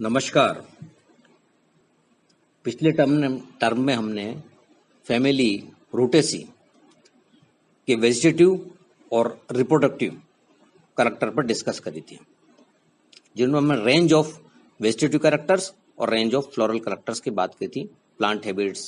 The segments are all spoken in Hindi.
नमस्कार। पिछले टर्म में हमने फैमिली रूटेसी के वेजिटेटिव और रिप्रोडक्टिव कैरेक्टर पर डिस्कस करी थी, जिनमें हमने रेंज ऑफ वेजिटेटिव कैरेक्टर्स और रेंज ऑफ फ्लोरल कैरेक्टर्स की बात की थी। Plant habits,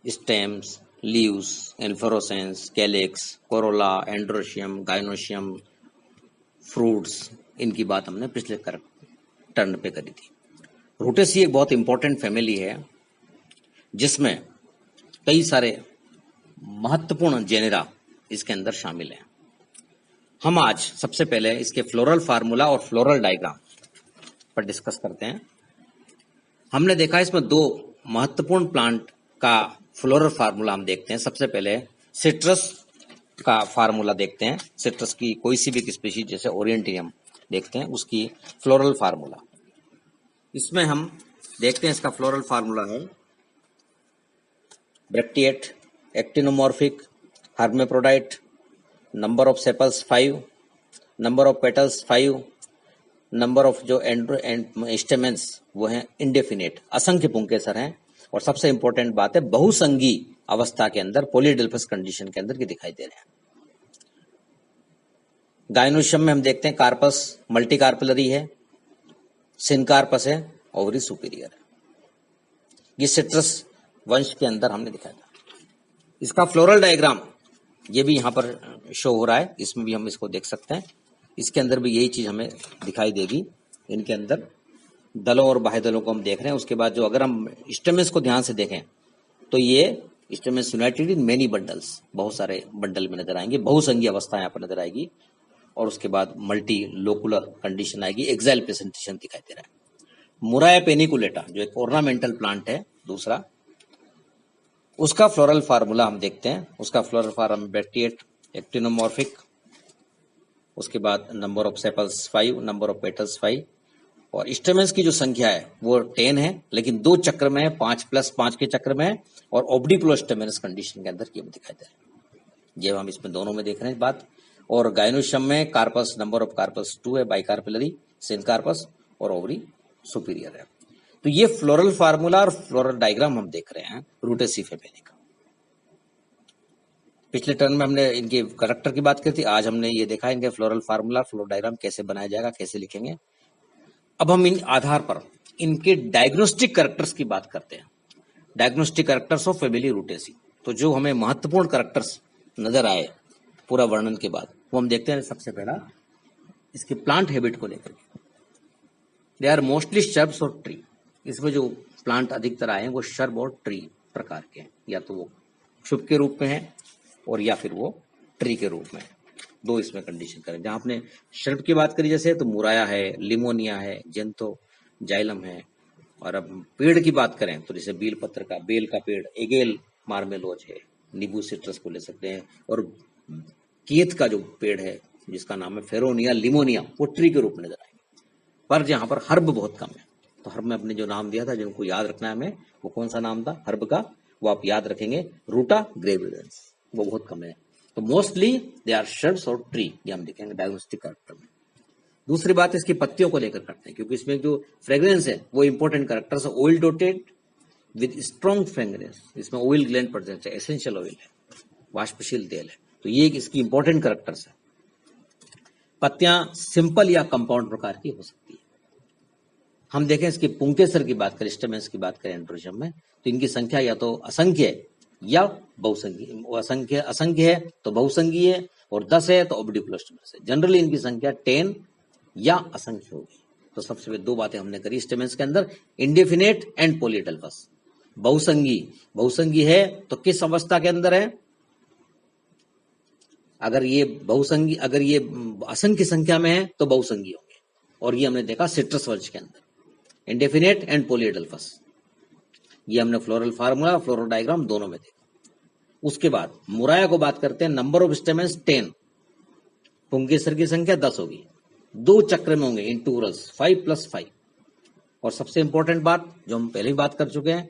stems, leaves, inflorescence, calyx, Corolla, androecium, gynoecium, fruits, इनकी बात हमने पिछले टर्न पे करी थी। रूटेसी एक बहुत इंपॉर्टेंट फैमिली है जिसमें कई सारे महत्वपूर्ण जेनेरा इसके अंदर शामिल हैं। हम आज सबसे पहले इसके फ्लोरल फार्मूला और फ्लोरल डायग्राम पर डिस्कस करते हैं। हमने देखा इसमें दो महत्वपूर्ण प्लांट का फ्लोरल फार्मूला हम देखते हैं। सबसे पहले सिट्रस का फार्मूला देखते हैं। सिट्रस की कोई सी भी स्पीशीज जैसे ओरिएंटियम देखते हैं, उसकी फ्लोरल फार्मूला। इसमें हम देखते हैं इसका फ्लोरल फार्मूला है bracteate, actinomorphic, hermaphrodite, number of sepals 5, number of petals 5, number of जो स्टेमेंस वो हैं इंडेफिनेट, असंख्य पुंकेसर हैं, और सबसे इंपॉर्टेंट बात है बहुसंगी अवस्था के अंदर, पॉलीडेल्फस कंडीशन के अंदर के दिखाई दे रहे हैं। गाइनोशियम में हम देखते हैं कार्पस मल्टी कार्पलरी है, सिनकार्पस है, ओवरी सुपीरियर है। ये सिट्रस वंश के अंदर हमने दिखाया था। इसका फ्लोरल डायग्राम ये भी यहाँ पर शो हो रहा है, इसमें भी हम इसको देख सकते हैं। इसके अंदर भी यही चीज हमें दिखाई देगी। इनके अंदर दलों और बाह्य दलों को हम देख रहे हैं। उसके बाद जो अगर हम स्टेमेंस को ध्यान से देखें तो ये stamens United in many bundles, बहुत सारे बंडल में नजर आएंगे, बहुसंगी अवस्था यहाँ पर नजर आएगी, और उसके बाद मल्टी लोकुलर कंडीशन आएगी, एक्साइल प्रेजेंटेशन दिखाई दे रहा है। मुराया पेनिकुलेटा जो एक ऑर्नामेंटल प्लांट है दूसरा, उसका फ्लोरल फार्मूला हम देखते हैं। उसका फ्लोरल फार्मूला ब्रैक्टिएट, एक्टिनोमॉर्फिक, उसके बाद number of sepals 5, number of petals 5, और स्टेमेंस की जो संख्या है वो 10 है, लेकिन दो चक्र में है, 5+5 के चक्र में है, और ऑब्डिकुलर स्टेमेंस कंडीशन के अंदर ये दिखाई दे रहा है। ये हम इसमें दोनों में देख रहे हैं बात। और गाइनोशियम में कार्पस, नंबर ऑफ कार्पस 2 है, बाइकार्पिलरी, सिनकार्पस, और ओवरी सुपीरियर है। तो ये फ्लोरल फार्मूला और फ्लोरल डायग्राम हम देख रहे हैं रूटेसी फैमिली का। पिछले टर्न में हमने इनके कैरेक्टर की बात की थी, आज हमने ये देखा इनके फ्लोरल फार्मूला, फ्लोरल डायग्राम कैसे बनाया जाएगा, कैसे लिखेंगे। अब हम इन आधार पर इनके डायग्नोस्टिक कैरेक्टर्स की बात करते हैं। Diagnostic characters of family Rutaceae. तो जो हमें महत्वपूर्ण कैरेक्टर्स नजर आए पूरा वर्णन के बाद, वो हम देखते हैं। सबसे पहला इसके प्लांट हैबिट को लेकर के, दे आर मोस्टली शर्ब्स और ट्री। इसमें जो प्लांट अधिकतर आए हैं वो शर्ब और ट्री प्रकार के हैं, या तो वो शुभ के रूप में है और या फिर वो ट्री के रूप में है। दो इसमें कंडीशन करें। जहां आपने शर्ब की बात करी जैसे, तो मुराया है, लिमोनिया है, जेंथो जाइलम है। और अब पेड़ की बात करें तो जैसे बेल पत्र का, बेल का पेड़ एगेल मार्मेलोज है, नींबू सिट्रस को ले सकते हैं। और केत का जो पेड़ है जिसका नाम है फेरोनिया लिमोनिया, वो ट्री के रूप में नजर आएंगे। पर यहाँ पर हर्ब बहुत कम है, तो हर्ब में अपने जो नाम दिया था, जिनको याद रखना है हमें, वो कौन सा नाम था हर्ब का, वो आप याद रखेंगे, रूटा ग्रेविडेंस, वो बहुत कम है। तो मोस्टली दे आर शर्ब्स और ट्री, ये हम देखेंगे डायग्नोस्टिक कैरेक्टर में। दूसरी बात इसकी पत्तियों को लेकर करते हैं, क्योंकि इसमें जो फ्रेग्रेंस है वो इंपॉर्टेंट कैरेक्टर है। ऑयल डोटेड विद स्ट्रॉन्ग फ्रेग्रेंस, इसमें ऑयल ग्लैंड प्रेजेंट है, एसेंशियल ऑयल है, वाष्पशील तेल है। तो ये इसकी इंपॉर्टेंट कैरेक्टर्स है। पत्तियां सिंपल या कंपाउंड प्रकार की हो सकती है। हम देखें इसकी पुंकेसर की बात करें, स्टेमेंस की बात करें एंड्रोशियम में, तो इनकी संख्या या तो असंख्य है या बहुसंख्य। असंख्य है तो बहुसंगी है, और 10 है तो ऑब्डिकुलर स्टेमेंस है। जनरली इनकी संख्या 10 या असंख्य होगी। तो सबसे पहले दो बातें हमने करी स्टेमेंस के अंदर, इंडेफिनेट एंड पॉलीडेल्फस। बहुसंगी है तो किस अवस्था के अंदर है? अगर ये असंख्य संख्या में है तो बहुसंगी होंगे, और ये हमने देखा सिट्रस वंश के अंदर, इंडेफिनेट एंड पॉलीडेल्फस। ये हमने फ्लोरल फार्मूला, फ्लोरल डायग्राम दोनों में देखा। उसके बाद मुराया को बात करते हैं। नंबर ऑफ स्टेमेंस 10, पुंकेसर की संख्या 10 होगी, दो चक्र में होंगे, इन टूरल्स 5+5। और सबसे इंपॉर्टेंट बात जो हम पहले ही बात कर चुके हैं,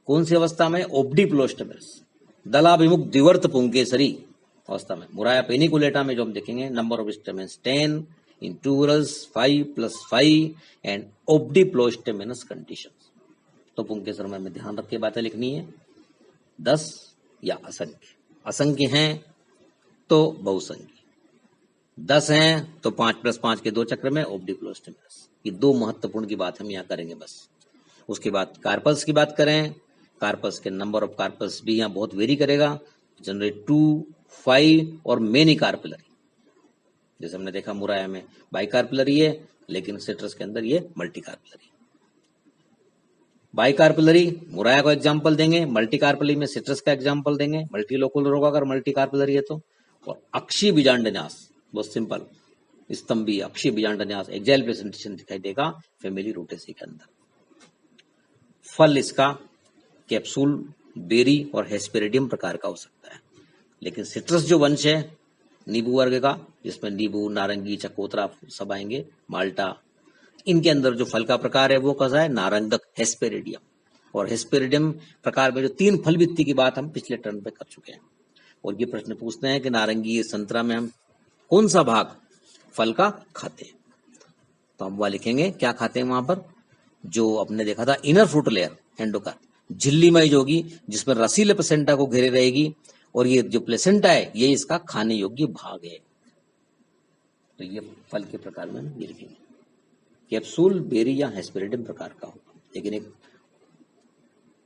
कौन सी अवस्था में? ओब्डिप्लोस्टेमेंस, दलाभिमुख द्विवर्त पुंकेसरी अवस्था में। मुराया पेनिकुलेटा में जो हम देखेंगे, number of stamens 10, in tuberous 5+5 and obdiplostomenous conditions। तो पुंकेसर में ध्यान रख के बातें लिखनी है। 10 या असंख्य, असंख्य हैं तो बहुसंख्य, 10 हैं तो 5+5 के 2 चक्र में ओब्डिप्लोस्टोमेनस। ये 2 महत्वपूर्ण की बात हम यहाँ करेंगे बस। उसके बाद कार्पल्स की बात करें, कार्पल्स के नंबर ऑफ कार्पल्स भी यहाँ बहुत वेरी करेगा, जनरली 2, 5 और मेनी कार्पिलरी। जैसे हमने देखा मुराया में बाई कार्पिलरी है, लेकिन सिट्रस के अंदर ये मल्टी कार्पिलरी। बाई कार्पिलरी मुराया को एग्जाम्पल देंगे, मल्टी कार्पिलरी में सिट्रस का एग्जाम्पल देंगे, मल्टी लोकुलर होगा अगर मल्टी कार्पिलरी है तो। और अक्षीय बीजांडन्यास बहुत सिंपल, स्तंभी अक्षीय बीजांडन्यास एक्साइल प्रेजेंटेशन दिखाई देगा फैमिली रूटेसी के अंदर। फल इसका कैप्सूल, बेरी और हेस्पेरिडियम प्रकार का हो सकता है, लेकिन सिट्रस जो वंश है नींबू वर्ग का, जिसमें नींबू, नारंगी, चकोतरा सब आएंगे, माल्टा, इनके अंदर जो फल का प्रकार है वो कैसा है, नारंगक हेस्पेरिडियम। और हेस्पेरिडियम प्रकार में जो 3 फल वित्ती की बात हम पिछले टर्न पे कर चुके हैं। और ये प्रश्न पूछते हैं कि नारंगी संतरा में हम कौन सा भाग फल का खाते हैं, तो हम वह लिखेंगे क्या खाते हैं वहां पर, जो आपने देखा था इनर फ्रूट लेयर एंडोकार्प, झिल्लीमय जो होगी जिसमें रसीले प्लेसेंटा को घेरे रहेगी, और ये जो प्लेसेंटा है ये इसका खाने योग्य भाग है। तो ये फल के प्रकार में ये लिखेंगे, कैप्सूल, बेरी या हेस्पेरिडियम प्रकार का होगा। लेकिन एक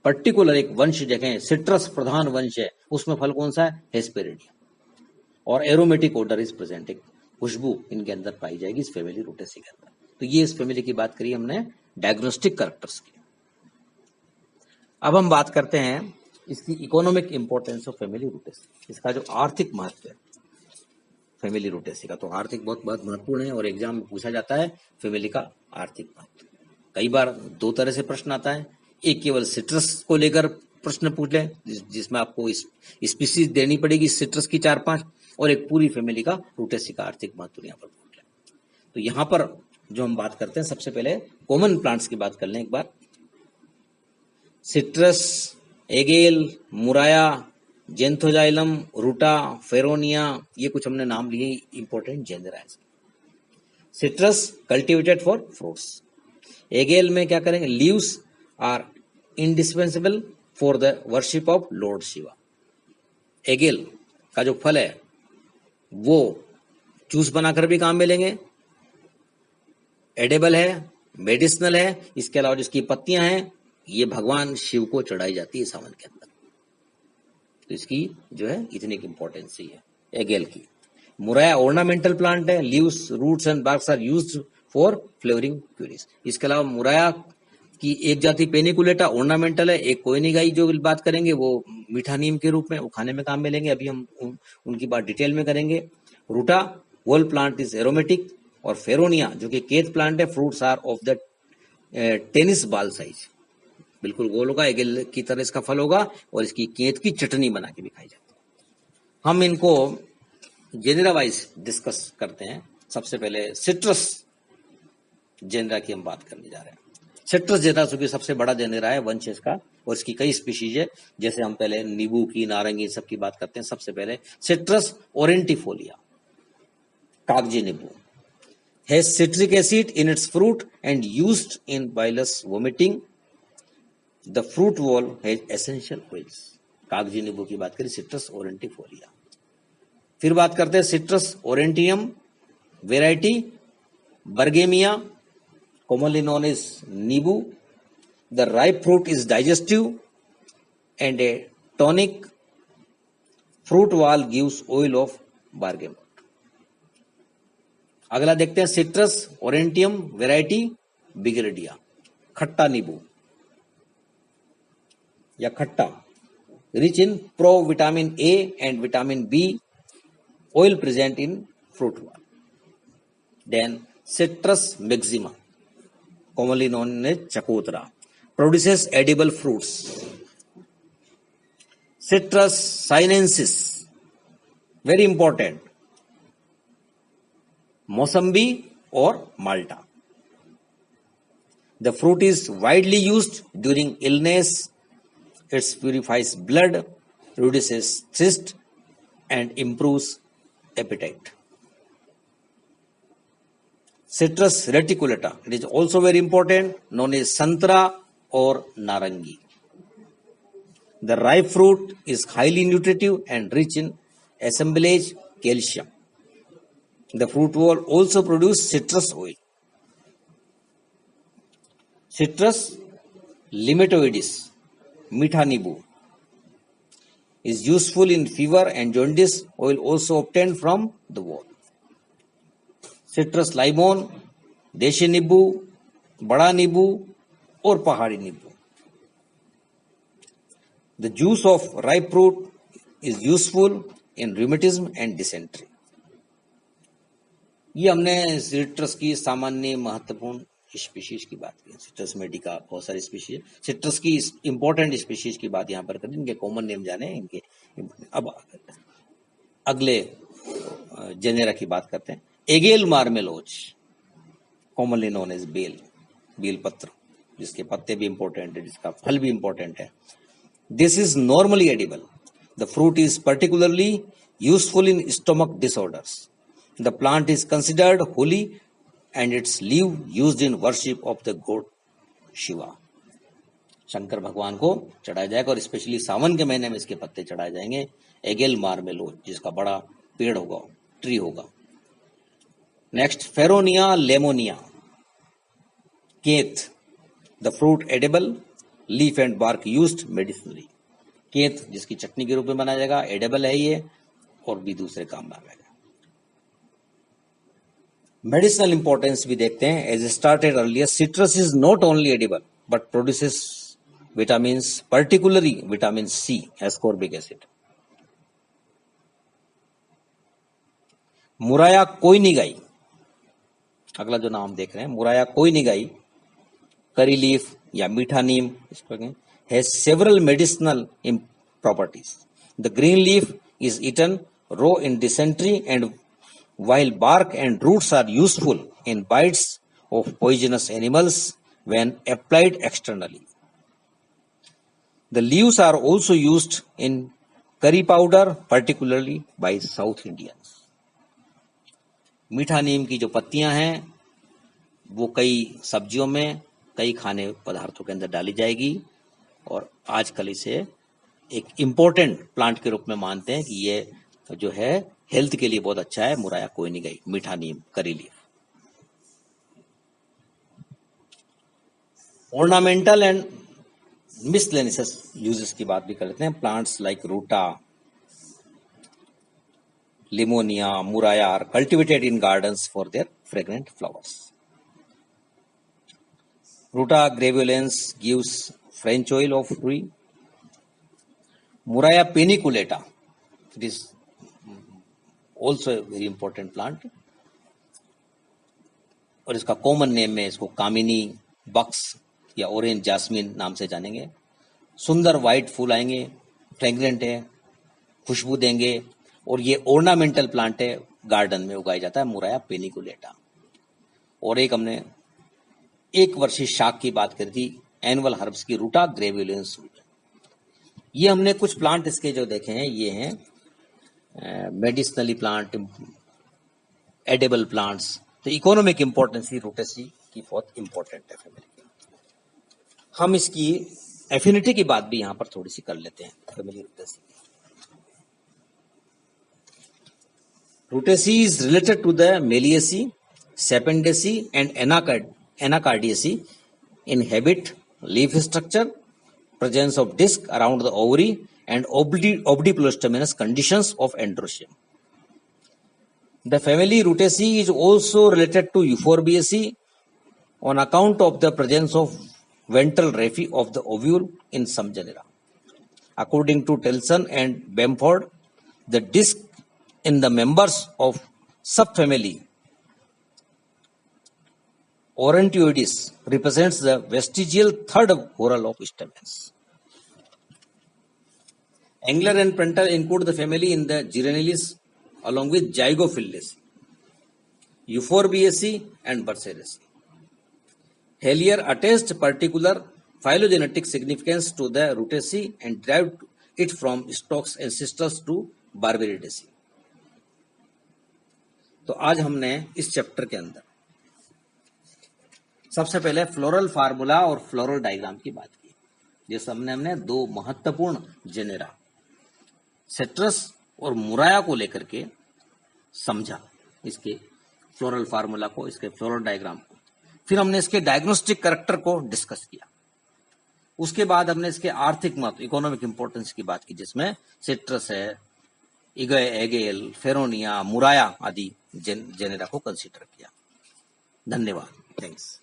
पर्टिकुलर एक वंश देखें, सिट्रस प्रधान वंश है, उसमें फल कौन सा है, हेस्पेरिडियम। और एरोमेटिक ऑर्डर इज प्रेजेंट, खुशबू इनके अंदर पाई जाएगी इस फैमिली रूटेसी के अंदर। तो ये इस फैमिली की बात करी हमने डायग्नोस्टिक कैरेक्टर्स की। अब हम बात करते हैं इसकी economic importance of family Rutaceae, इसका जो आर्थिक महत्व है फैमिली रूटेसी का। तो आर्थिक बहुत बहुत महत्वपूर्ण है और एग्जाम में पूछा जाता है फैमिली का आर्थिक महत्व। कई बार 2 तरह से प्रश्न आता है, एक केवल सिट्रस को लेकर प्रश्न पूछ ले जिसमें आपको स्पीसीज देनी पड़ेगी सिट्रस की 4-5, और एक पूरी फैमिली का रूटेसी का आर्थिक महत्व यहाँ पर पूछ ले। तो यहाँ पर जो हम बात करते हैं, सबसे पहले कॉमन प्लांट्स की बात कर लें एक बार। सिट्रस, एगेल, मुराया, जेंथोजाइलम, रूटा, फेरोनिया, ये कुछ हमने नाम लिए इंपॉर्टेंट जेनरा है। Citrus cultivated for fruits. Aegle में क्या करेंगे, leaves are indispensable for the worship of Lord Shiva. Aegle का जो फल है वो जूस बनाकर भी काम में लेंगे, एडेबल है, मेडिसिनल है। इसके अलावा जिसकी पत्तियां हैं ये भगवान शिव को चढ़ाई जाती है सावन के अंदर, तो इसकी जो है इतनी की इंपॉर्टेंस ही है एगेल की। मुराया ऑर्नामेंटल प्लांट है, leaves, roots and barks are used for flavouring curries. इसके अलावा मुराया की एक जाति पेनिकुलेटा ऑर्नामेंटल है, एक कोइनिगाई जो बात करेंगे वो मीठा नीम के रूप में, वो खाने में काम में लेंगे, अभी हम उनकी बात डिटेल में करेंगे। Ruta whole plant is aromatic, और फेरोनिया जो कि केत प्लांट है, fruits are of the tennis ball size, बिल्कुल गोल होगा, एगेल की तरह इसका फल होगा, और इसकी केत की चटनी बना के भी खाई जाती है। हम इनको जेनेरा वाइज डिस्कस करते हैं। सबसे पहले सिट्रस जेनेरा की हम बात करने जा रहे हैं। सिट्रस जेनेरा चूंकि सबसे बड़ा जेनेरा है वंश इसका, और इसकी कई स्पीशीज है। जैसे हम पहले नींबू की, नारंगी सब की बात करते हैं। सबसे पहले सिट्रस ओरेंटिफोलिया, कागजी नींबू, has citric acid in its fruit and used in bilious vomiting. The fruit wall has essential oils. कागजी नींबू की बात करें, सिट्रस ओरेंटिफोलिया। फिर बात करते हैं citrus aurantium variety bergamia, commonly known as नींबू। The ripe fruit is digestive and a tonic. Fruit wall gives oil of bergamot. अगला देखते हैं सिट्रस ओरेंटियम वेराइटी बिगरेडिया, खट्टा नींबू या खट्टा, rich in pro vitamin A and vitamin B, oil present in fruit wall. Then citrus maxima, commonly known as chakotra, produces edible fruits. Citrus sinensis, very important, mosambi और malta. The fruit is widely used during illness. It purifies blood, reduces thirst, and improves appetite. Citrus reticulata, it is also very important, known as संतरा और नारंगी. The ripe fruit is highly nutritive and rich in assemblage calcium. The fruit will also produce citrus oil. Citrus limetoides, मीठा नींबू, is useful in fever and jaundice. Oil also obtained from the wall. Citrus limon, देशी नींबू, बड़ा नींबू और पहाड़ी नींबू. The juice of ripe fruit is useful in rheumatism and dysentery. ये हमने सिट्रस की सामान्य महत्वपूर्ण स्पीशीज की बात की. सिट्रस मेडिका बहुत सारी स्पीशीज, सिट्रस की इंपॉर्टेंट स्पीशीज की बात यहाँ पर करें. इनके कॉमन नेम जाने, इनके. अब अगले जेनेरा की बात करते हैं. Aegle marmelos, commonly known as bel, bel patra, जिसके पत्ते भी इंपॉर्टेंट है, जिसका फल भी इंपॉर्टेंट है. This is normally edible. The fruit is particularly useful in stomach disorders. The plant is considered holy and its leaf used in worship of the god Shiva. Shankar भगवान को चढ़ाया जाएगा और स्पेशली सावन के महीने में इसके पत्ते चढ़ाए जाएंगे. एगेल मार्मेलो, जिसका बड़ा पेड़ होगा, ट्री होगा. नेक्स्ट, फेरोनिया लेमोनिया, केत. The fruit edible, leaf and bark used medicinally. केत जिसकी चटनी के रूप में बनाया जाएगा, एडेबल है ये और भी दूसरे काम में आएगा. मेडिसिनल इंपॉर्टेंस भी देखते हैं. As started earlier, citrus is not only edible but produces vitamins, particularly vitamin C, ascorbic acid. Murraya koenigii, अगला जो नाम देख रहे हैं, मुराया कोइनिगाई, करी लीफ या मीठा नीम, has several medicinal properties. The green leaf is eaten raw in dysentery, and while bark and roots are useful in bites of poisonous animals when applied externally. The leaves are also used in curry powder, particularly by South Indians. मीठा नीम की जो पत्तियां हैं वो कई सब्जियों में, कई खाने पदार्थों के अंदर डाली जाएगी और आजकल इसे एक इम्पोर्टेंट प्लांट के रूप में मानते हैं कि ये जो है हेल्थ के लिए बहुत अच्छा है. मुराया कोइनिगाई, मीठा नीम, curry leaf. Ornamental and miscellaneous uses की बात भी कर लेते हैं. Plants like Ruta, Limonia, Murraya are cultivated in gardens for their fragrant flowers. Ruta graveolens gives French oil of Rui. Muraya paniculata, it is also a very important plant. और इसका कॉमन नेम में इसको कामिनी, बक्स या ऑरेंज जास्मिन नाम से जानेंगे. सुंदर व्हाइट फूल आएंगे, फ्रेग्रेंट है, खुशबू देंगे और ये ऑर्नामेंटल प्लांट है, गार्डन में उगाया जाता है. मुराया पेनिकुलेटा. और एक हमने एक वर्षीय शाक की बात करी थी, एनुअल हर्ब्स की, रूटा ग्रेवियोलेंस. ये हमने कुछ प्लांट इसके जो देखे हैं, ये हैं मेडिसिनली प्लांट, एडेबल प्लांट्स. तो इकोनॉमिक इंपॉर्टेंस रूटेसी की बहुत इंपॉर्टेंट है फैमिली. हम इसकी एफिनिटी की बात भी यहां पर थोड़ी सी कर लेते हैं. Family Rutaceae, Rutaceae is related to the Meliaceae, Sapindaceae and Anacardiaceae in habit, leaf structure, presence of disc around the ovary, and obliplostomenous conditions of androecium. The family Rutaceae is also related to Euphorbiaceae on account of the presence of ventral raphe of the ovule in some genera. According to Telson and Bamford, the disc in the members of subfamily Aurantiodis represents the vestigial third whorl of stamens. Engler and Prenter include the family in the Geranilis along with Zygophyllaceae, Euphorbiaceae and Burseraceae. Hellier attached particular phylogenetic significance to the Rutaceae and derived it from Stock's ancestors to Barbaridaceae. तो आज हमने इस चैप्टर के अंदर सबसे पहले फ्लोरल फार्मूला और फ्लोरल डायग्राम की बात की, जिसमें हमने दो महत्वपूर्ण जेनेरा सिट्रस और मुराया को लेकर के समझा, इसके फ्लोरल फार्मूला को, इसके फ्लोरल डायग्राम को। फिर हमने इसके डायग्नोस्टिक कैरेक्टर को डिस्कस किया। उसके बाद हमने इसके आर्थिक महत्व, इकोनॉमिक इंपॉर्टेंस की बात की, जिसमें सिट्रस है, एगेल, फेरोनिया, मुराया आदि जेनेरा को कंसीडर किया। धन्यवाद, थैंक्स।